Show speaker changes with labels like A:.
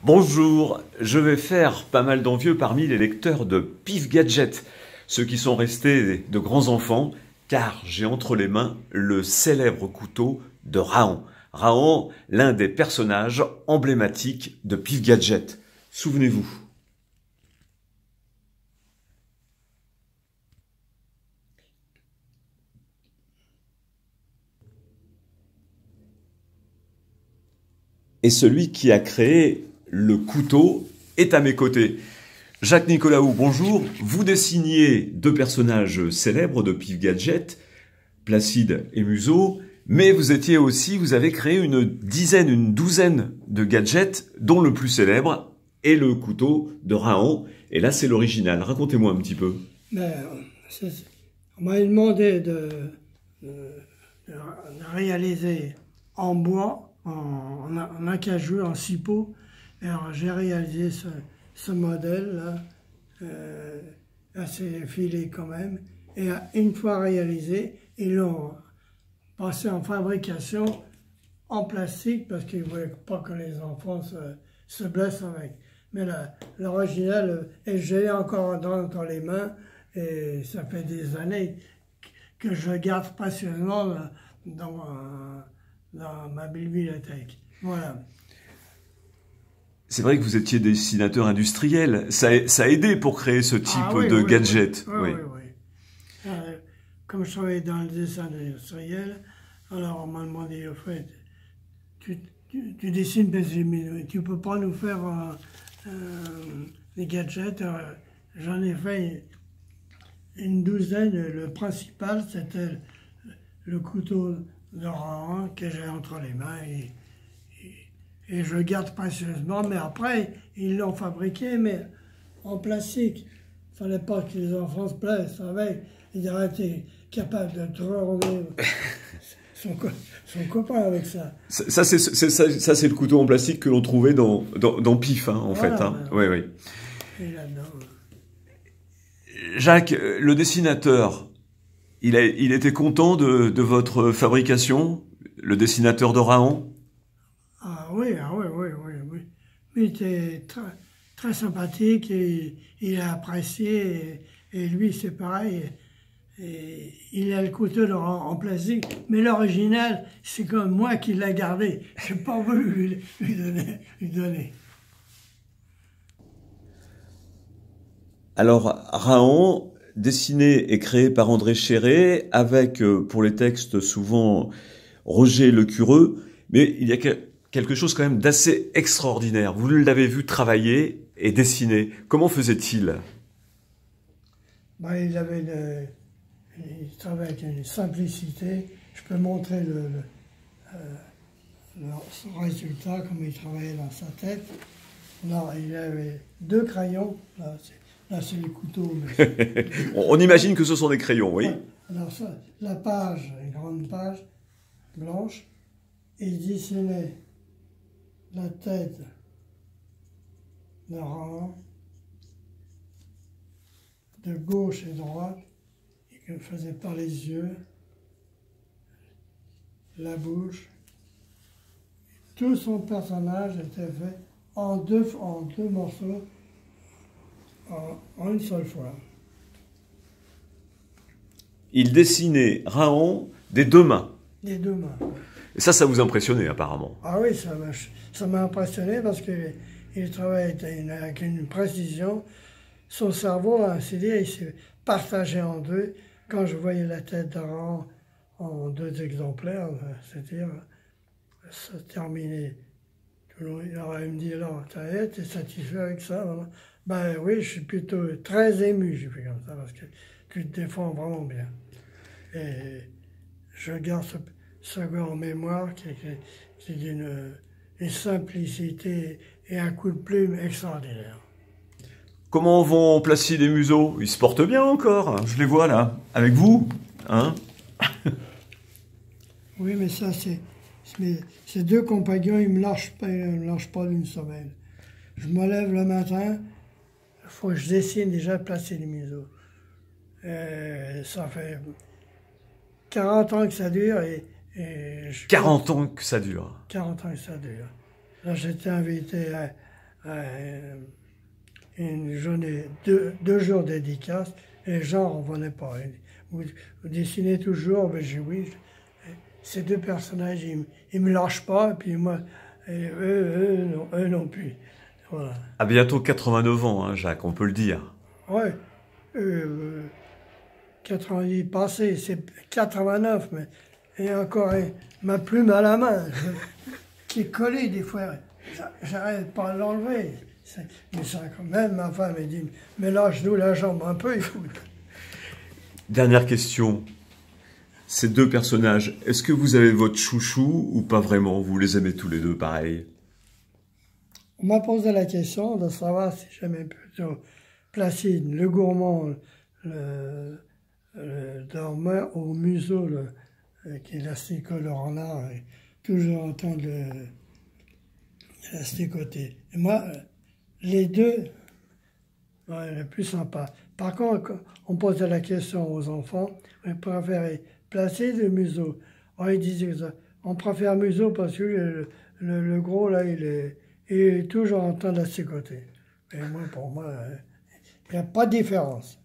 A: Bonjour, je vais faire pas mal d'envieux parmi les lecteurs de Pif Gadget, ceux qui sont restés de grands enfants, car j'ai entre les mains le célèbre couteau de Raon. Raon, l'un des personnages emblématiques de Pif Gadget. Souvenez-vous. Et celui qui a créé le couteau est à mes côtés. Jacques Nicolaou, bonjour. Vous dessiniez deux personnages célèbres de Pif Gadget, Placide et Museau, mais vous avez créé une douzaine de gadgets, dont le plus célèbre est le couteau de Raon. Et là, c'est l'original. Racontez-moi un petit peu.
B: On m'a demandé de réaliser en bois, en acajou, en cipeaux. Alors j'ai réalisé ce modèle-là, assez filé quand même. Et une fois réalisé, ils l'ont passé en fabrication en plastique parce qu'ils ne voulaient pas que les enfants se blessent avec. Mais l'original, et j'ai encore dans les mains, et ça fait des années que je garde précieusement dans ma bibliothèque. Voilà.
A: C'est vrai que vous étiez dessinateur industriel. Ça a aidé pour créer ce type de gadget.
B: Oui. Comme je travaillais dans le dessin industriel, alors on m'a demandé, au fait, tu dessines, mais tu peux pas nous faire des gadgets. J'en ai fait une douzaine. Le principal, c'était le couteau de Raon que j'ai entre les mains et je garde précieusement. Mais après, ils l'ont fabriqué, mais en plastique. Il ne fallait pas que les enfants se blessent avec. Ils auraient été capables de tourner son copain avec ça.
A: Ça, c'est le couteau en plastique que l'on trouvait dans Pif, en
B: voilà,
A: fait. Hein. Oui.
B: Et là-dedans.
A: Jacques, le dessinateur, il était content de votre fabrication, le dessinateur de Raon?
B: Oui. Il était très sympathique et il a apprécié. Et lui, c'est pareil. Et il a le couteau en plastique, mais l'original, c'est comme moi qui l'ai gardé. Je n'ai pas voulu lui donner.
A: Alors, Raon, dessiné et créé par André Chéret, avec, pour les textes, souvent Roger Lecureux, mais il y a quelque chose quand même d'assez extraordinaire. Vous l'avez vu travailler et dessiner. Comment faisait-il?
B: Il travaillait avec une simplicité. Je peux montrer son résultat, comme il travaillait dans sa tête. Alors, il avait deux crayons. Là, c'est les couteaux.
A: On imagine que ce sont des crayons, oui.
B: Alors, la page, une grande page blanche, il dessinait la tête de Raon, de gauche et droite, et qu'il faisait par les yeux, la bouche. Tout son personnage était fait en deux morceaux, en une seule fois.
A: Il dessinait Raon des deux mains.
B: Des deux mains.
A: Et ça vous impressionnait apparemment.
B: Ah oui, ça m'a impressionné parce qu'il travaillait avec une précision. Son cerveau, ainsi dire, il s'est partagé en deux. Quand je voyais la tête de Raon en deux exemplaires, c'est-à-dire, ça terminait. Il aurait me dit, alors, t'es satisfait avec ça? Ben oui, je suis plutôt très ému, j'ai fait comme ça, parce que tu te défends vraiment bien. Et je garde ce gars en mémoire qui est d'une simplicité et un coup de plume extraordinaire.
A: Comment vont Placide et Museau? Ils se portent bien encore, je les vois là, avec vous, hein?
B: Oui, mais ça, ces deux compagnons, ils me lâchent pas d'une semaine. Je me lève le matin, il faut que je dessine déjà Placide et Museau. Ça fait 40 ans que ça dure
A: 40 ans que ça dure.
B: 40 ans que ça dure. Là, j'étais invité une journée, deux jours de dédicace, et les gens ne revenaient pas. Vous dessinez toujours, ben j'ai oui. Ces deux personnages, ils me lâchent pas, et puis moi, et eux non plus. Voilà.
A: À bientôt 89 ans, hein, Jacques, on peut le dire.
B: Ouais. 90 passé, c'est 89, mais et encore ma plume à la main, qui est collée des fois. J'arrête pas de l'enlever. Mais ça, quand même, ma femme elle dit, mais lâche-nous la jambe un peu, il faut.
A: Dernière question. Ces deux personnages, est-ce que vous avez votre chouchou ou pas vraiment? Vous les aimez tous les deux pareil?
B: On m'a posé la question de savoir si j'aimais plutôt Placide, le gourmand, le dormeur au museau, qui est l'asticote, le renard, et toujours en train de l'asticoter. Et moi, les deux, ouais, le plus sympa. Par contre, quand on posait la question aux enfants, on préférait Placide ou museau. Alors, ils disaient ça. On préfère museau parce que le gros, là, il est toujours en train d'asticoter. Et moi, pour moi, il n'y a pas de différence.